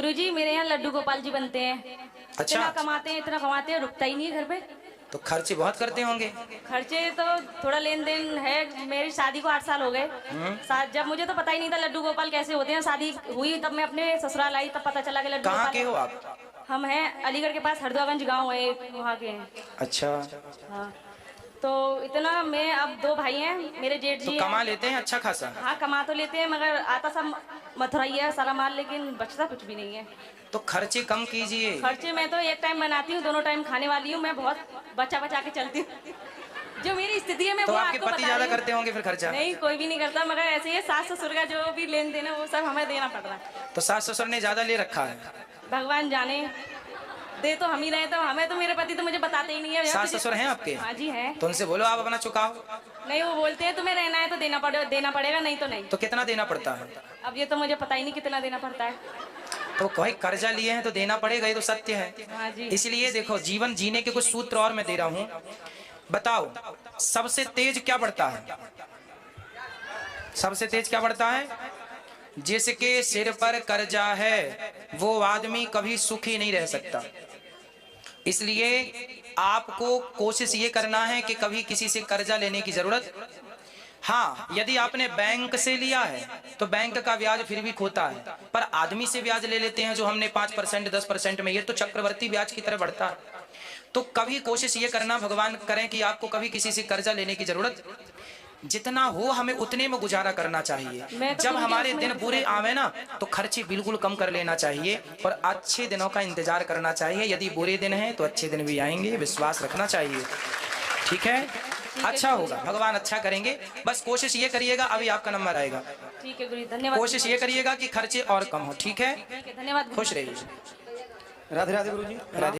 गुरुजी मेरे यहाँ लड्डू गोपाल जी बनते हैं। अच्छा। इतना कमाते हैं, रुकता ही नहीं है घर पे। तो खर्चे बहुत करते होंगे। खर्चे तो थोड़ा लेन देन है। मेरी शादी को 8 साल हो गए। जब मुझे तो पता ही नहीं था लड्डू गोपाल कैसे होते हैं। शादी हुई तब मैं अपने ससुराल आई, तब पता चला कि लड्डू कहाँ गोपाल। के हो आप? हम हैं अलीगढ़ के पास हरदोगंज गांव है, वहाँ के हैं। अच्छा। हाँ, तो इतना मैं अब 2 भाई हैं, मेरे जेठ तो जी कमा हैं। लेते हैं अच्छा खासा? हाँ कमा तो लेते हैं, मगर आता सब मथुरा ही है सारा माल, लेकिन बचता कुछ भी नहीं है। तो खर्चे कम कीजिए। खर्चे मैं तो एक टाइम बनाती हूँ, दोनों टाइम खाने वाली हूँ। मैं बहुत बचा बचा के चलती हूँ। जो मेरी स्थिति है मैं तो वो आपके आपको पति बता ज्यादा रही हूँ। करते होंगे फिर खर्चा? नहीं, कोई भी नहीं करता, मगर ऐसे ही सास ससुर का जो भी लेन देन है वो सब हमें देना पड़ रहा है। तो सास ससुर ने ज्यादा ले रखा है? भगवान जाने, दे तो हम ही रहे। तो हमें तो मेरे पति तो मुझे बताते ही नहीं है। सास ससुर हैं आपके? हाँ जी हैं। तो उनसे बोलो आप अपना चुकाओ। नहीं, वो बोलते हैं तुम्हें रहना है तो देना पड़ेगा, नहीं तो नहीं। तो कितना देना पड़ता है? अब ये तो मुझे पता ही नहीं कितना देना पड़ता है। तो कोई कर्जा लिए हैं तो देना पड़ेगा, ये तो सत्य है। हाँ जी। इसलिए देखो, जीवन जीने के कुछ सूत्र और मैं दे रहा हूँ। बताओ, सबसे तेज क्या बढ़ता है? सबसे तेज क्या बढ़ता है? जिसके सिर पर कर्जा है वो आदमी कभी सुखी नहीं रह सकता। इसलिए आपको कोशिश ये करना है कि कभी किसी से कर्जा लेने की जरूरत। हाँ, यदि आपने बैंक से लिया है तो बैंक का ब्याज फिर भी खोता है, पर आदमी से ब्याज ले लेते हैं जो हमने 5% 10% में, ये तो चक्रवर्ती ब्याज की तरह बढ़ता है। तो कभी कोशिश ये करना, भगवान करें कि आपको कभी किसी से कर्जा लेने की जरूरत। जितना हो हमें उतने में गुजारा करना चाहिए। जब हमारे दिन बुरे आवे ना तो खर्चे बिल्कुल कम कर लेना चाहिए और अच्छे दिनों का इंतजार करना चाहिए। यदि बुरे दिन हैं तो अच्छे दिन भी आएंगे, विश्वास रखना चाहिए। ठीक है, अच्छा होगा, भगवान अच्छा करेंगे। बस कोशिश ये करिएगा, अभी आपका नंबर आएगा। ठीक है गुरु, धन्यवाद। कोशिश ये करिएगा कि खर्चे और कम हो। ठीक है, धन्यवाद। खुश रहिए। राधे राधे गुरुजी। राधे।